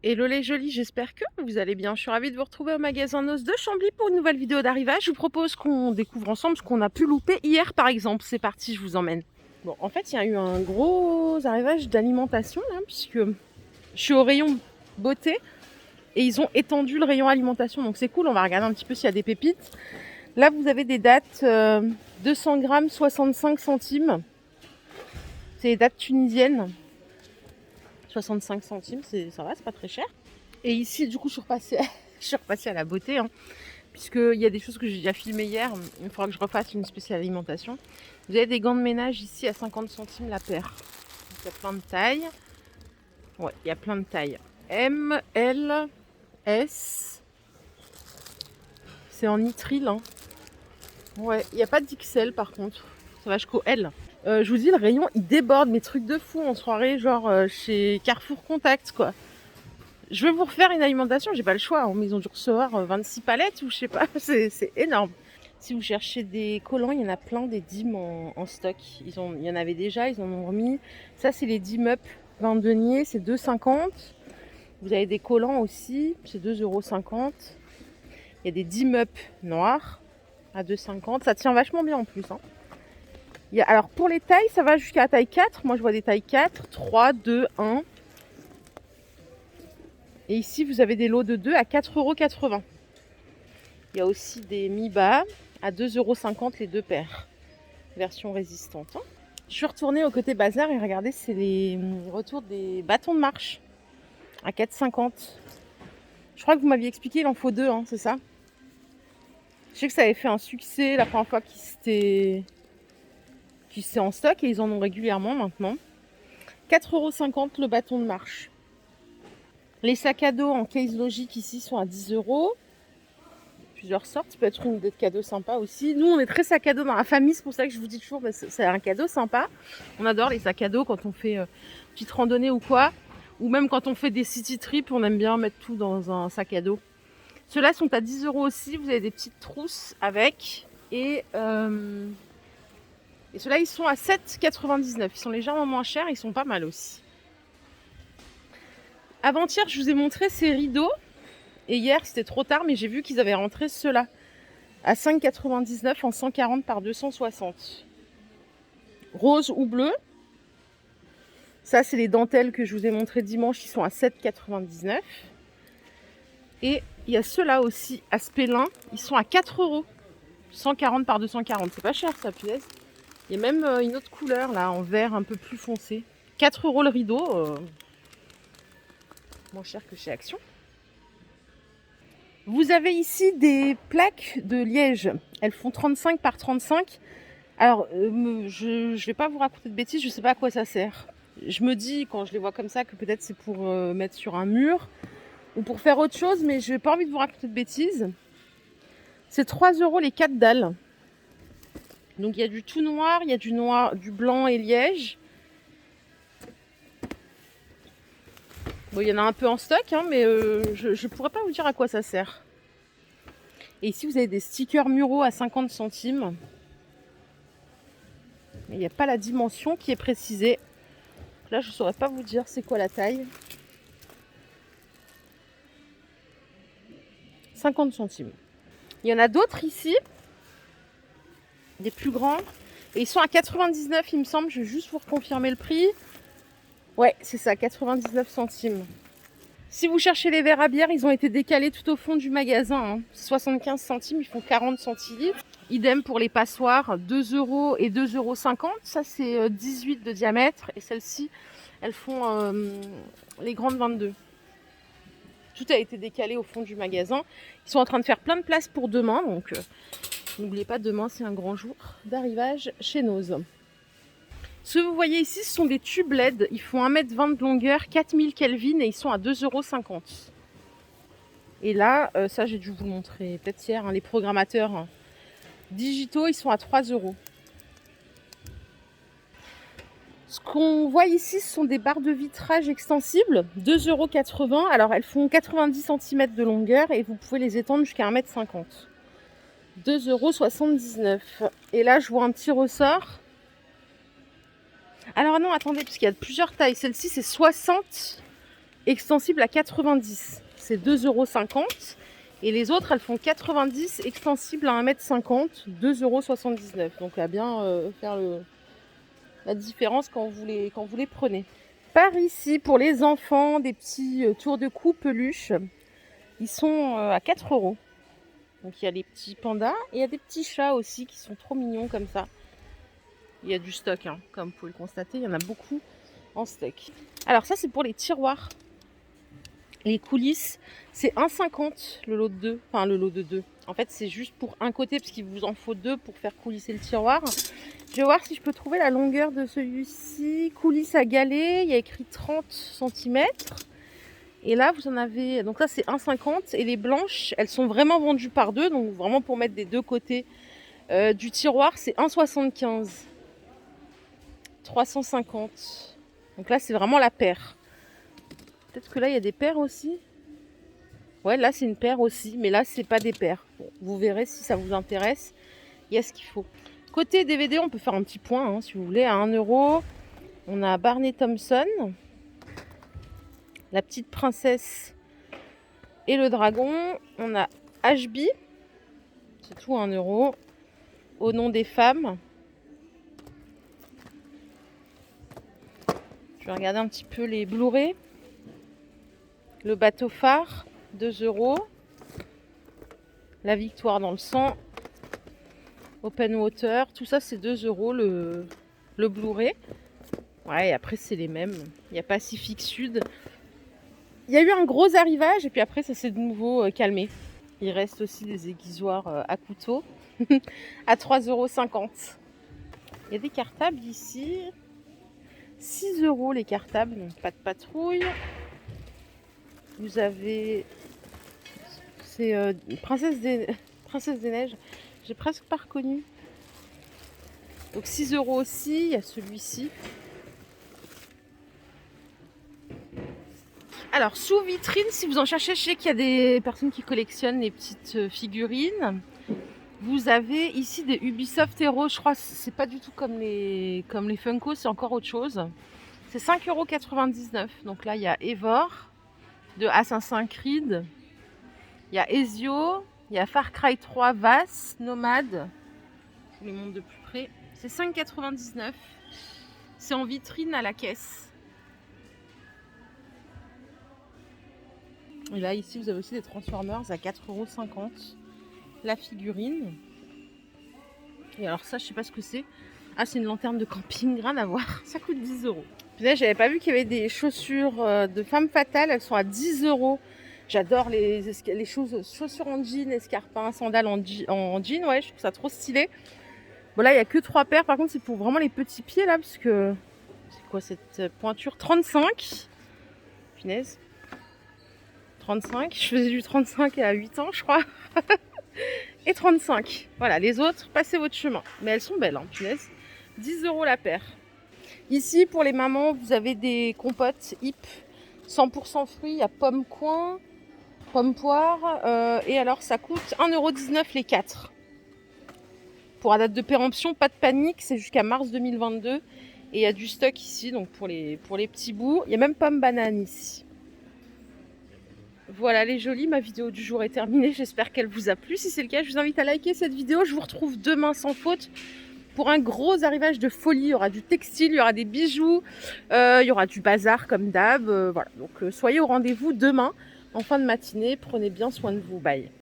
Hello les jolis, j'espère que vous allez bien. Je suis ravie de vous retrouver au magasin Noz de Chambly pour une nouvelle vidéo d'arrivage. Je vous propose qu'on découvre ensemble ce qu'on a pu louper hier par exemple. C'est parti, je vous emmène. Bon, en fait, il y a eu un gros arrivage d'alimentation là, puisque je suis au rayon beauté et ils ont étendu le rayon alimentation. Donc c'est cool, on va regarder un petit peu s'il y a des pépites. Là, vous avez des dates 200 grammes, 65 centimes. C'est les dates tunisiennes. 65 centimes, ça va, c'est pas très cher. Et ici, du coup, je suis repassée à la beauté, hein, puisqu'il y a des choses que j'ai déjà filmées hier. Il faudra que je refasse une spéciale alimentation. Vous avez des gants de ménage ici à 50 centimes la paire. Donc, il y a plein de tailles. Ouais, il y a plein de tailles. M, L, S. C'est en nitrile. Hein. Ouais, il n'y a pas d'XL par contre. Ça va jusqu'au L. Je vous dis, le rayon, il déborde. Mes trucs de fou en soirée, genre chez Carrefour Contact, quoi. Je vais vous refaire une alimentation, j'ai pas le choix. Mais ils ont dû recevoir 26 palettes ou je sais pas, c'est énorme. Si vous cherchez des collants, il y en a plein des dîmes en stock. Il y en avait déjà, ils en ont remis. Ça, c'est les dîmes up 20 deniers, c'est 2,50. Vous avez des collants aussi, c'est 2,50 €. Il y a des dîmes up noirs à 2,50. Ça tient vachement bien en plus. Hein. Alors pour les tailles, ça va jusqu'à la taille 4. Moi, je vois des tailles 4, 3, 2, 1. Et ici, vous avez des lots de 2 à 4,80 €. Il y a aussi des mi-bas à 2,50 € les deux paires. Version résistante. Hein. Je suis retournée au côté bazar et regardez, c'est les retours des bâtons de marche à 4,50 €. Je crois que vous m'aviez expliqué, il en faut 2, hein, c'est ça? Je sais que ça avait fait un succès la première fois qu'ils étaient en stock et ils en ont régulièrement maintenant. 4,50 € le bâton de marche. Les sacs à dos en case logique ici sont à 10 €. Plusieurs sortes, ça peut être une idée de cadeau sympa aussi. Nous, on est très sac à dos dans la famille, c'est pour ça que je vous dis toujours, c'est un cadeau sympa. On adore les sacs à dos quand on fait une petite randonnée ou quoi. Ou même quand on fait des city trips, on aime bien mettre tout dans un sac à dos. Ceux-là sont à 10 € aussi, vous avez des petites trousses avec. Et ceux-là, ils sont à 7,99 €. Ils sont légèrement moins chers, ils sont pas mal aussi. Avant-hier, je vous ai montré ces rideaux. Et hier, c'était trop tard, mais j'ai vu qu'ils avaient rentré ceux-là à 5,99 € en 140 par 260. Rose ou bleu. Ça, c'est les dentelles que je vous ai montré dimanche. Ils sont à 7,99 €. Et il y a ceux-là aussi, à Spélin. Ils sont à 4 €. 140 par 240. C'est pas cher, ça, punaise. Il y a même une autre couleur, là, en vert un peu plus foncé. 4 € le rideau. Moins cher que chez Action. Vous avez ici des plaques de liège. Elles font 35 par 35. Alors, je ne vais pas vous raconter de bêtises, je ne sais pas à quoi ça sert. Je me dis, quand je les vois comme ça, que peut-être c'est pour mettre sur un mur ou pour faire autre chose, mais je n'ai pas envie de vous raconter de bêtises. C'est 3 € les 4 dalles. Donc, il y a du tout noir, il y a du noir, du blanc et liège. Bon, il y en a un peu en stock, hein, mais je ne pourrais pas vous dire à quoi ça sert. Et ici, vous avez des stickers muraux à 50 centimes. Mais il n'y a pas la dimension qui est précisée. Là, je ne saurais pas vous dire c'est quoi la taille. 50 centimes. Il y en a d'autres ici. Des plus grands. Et ils sont à 99, il me semble. Je vais juste vous reconfirmer le prix. Ouais, c'est ça, 99 centimes. Si vous cherchez les verres à bière, ils ont été décalés tout au fond du magasin. Hein. 75 centimes, ils font 40 centilitres. Idem pour les passoires, 2 € et 2,50 €. Ça, c'est 18 de diamètre. Et celles-ci, elles font les grandes 22. Tout a été décalé au fond du magasin. Ils sont en train de faire plein de place pour demain. Donc, n'oubliez pas, demain, c'est un grand jour d'arrivage chez Noz. Ce que vous voyez ici, ce sont des tubes LED. Ils font 1,20 m de longueur, 4000 Kelvin et ils sont à 2,50 €. Et là, ça, j'ai dû vous le montrer peut-être hier, hein, les programmateurs digitaux, ils sont à 3 €. Ce qu'on voit ici, ce sont des barres de vitrage extensibles, 2,80 €. Alors, elles font 90 cm de longueur et vous pouvez les étendre jusqu'à 1,50 m. 2,79 €. Et là, je vois un petit ressort. Alors non, attendez, parce qu'il y a plusieurs tailles. Celle-ci, c'est 60 extensibles à 90. C'est 2,50 €. Et les autres, elles font 90, extensibles à 1,50 m, 2,79 €. Donc à bien faire la différence quand vous les prenez. Par ici, pour les enfants, des petits tours de cou peluche, ils sont à 4 €. Donc il y a les petits pandas et il y a des petits chats aussi qui sont trop mignons comme ça. Il y a du stock, hein, comme vous pouvez le constater, il y en a beaucoup en stock. Alors ça, c'est pour les tiroirs. Les coulisses, c'est 1,50 € le lot de 2. Enfin, le lot de 2. En fait, c'est juste pour un côté, parce qu'il vous en faut 2 pour faire coulisser le tiroir. Je vais voir si je peux trouver la longueur de celui-ci. Coulisse à galets, il y a écrit 30 cm. Et là, vous en avez... Donc là, c'est 1,50 €. Et les blanches, elles sont vraiment vendues par 2. Donc vraiment pour mettre des deux côtés du tiroir, c'est 1,75 €. 350. Donc là, c'est vraiment la paire. Peut-être que là, il y a des paires aussi. Ouais, là, c'est une paire aussi. Mais là, c'est pas des paires. Bon, vous verrez si ça vous intéresse. Il y a ce qu'il faut. Côté DVD, on peut faire un petit point, hein, si vous voulez. À 1 €, on a Barney Thompson. La petite princesse et le dragon. On a HB. C'est tout à 1 €. Au nom des femmes. Je vais regarder un petit peu les Blu-ray. Le bateau phare, 2 €. La victoire dans le sang. Open Water. Tout ça, c'est 2 € le Blu-ray. Ouais, et après, c'est les mêmes. Il y a Pacifique Sud. Il y a eu un gros arrivage et puis après, ça s'est de nouveau calmé. Il reste aussi des aiguisoirs à couteau à 3,50 €. Il y a des cartables ici. 6 € les cartables, donc pas de patrouille. Vous avez... C'est Princesse des Neiges. J'ai presque pas reconnu. Donc 6 € aussi. Il y a celui-ci. Alors, sous vitrine, si vous en cherchez, je sais qu'il y a des personnes qui collectionnent les petites figurines. Vous avez ici des Ubisoft Hero. Je crois que c'est pas du tout comme les Funko, c'est encore autre chose. C'est 5,99 €. Donc là, il y a Eivor de Assassin's Creed. Il y a Ezio. Il y a Far Cry 3 Vaas, Nomade. Je vous les montre de plus près. C'est 5,99 €. C'est en vitrine à la caisse. Et là, ici, vous avez aussi des Transformers à 4,50 €. La figurine. Et alors ça, je sais pas ce que c'est. Ah, c'est une lanterne de camping, rien à voir. Ça coûte 10 €. Puis là, j'avais pas vu qu'il y avait des chaussures de femme fatale. Elles sont à 10 €. J'adore les chaussures en jean, escarpins, sandales en jean. Ouais, je trouve ça trop stylé. Bon, là, il n'y a que 3 paires. Par contre, c'est pour vraiment les petits pieds, là. Parce que... C'est quoi cette pointure? 35. Punaise. 35. Je faisais du 35 à 8 ans, je crois. Et 35. Voilà, les autres, passez votre chemin. Mais elles sont belles, hein, punaise. 10 € la paire. Ici, pour les mamans, vous avez des compotes hip 100% fruits. Il y a pomme coin, pomme poire. Et alors, ça coûte 1,19 € les 4. Pour la date de péremption, pas de panique. C'est jusqu'à mars 2022. Et il y a du stock ici, donc pour les petits bouts. Il y a même pomme banane ici. Voilà les jolis, ma vidéo du jour est terminée. J'espère qu'elle vous a plu. Si c'est le cas, je vous invite à liker cette vidéo. Je vous retrouve demain sans faute pour un gros arrivage de folie. Il y aura du textile, il y aura des bijoux, il y aura du bazar comme d'hab. Voilà, donc soyez au rendez-vous demain en fin de matinée. Prenez bien soin de vous. Bye.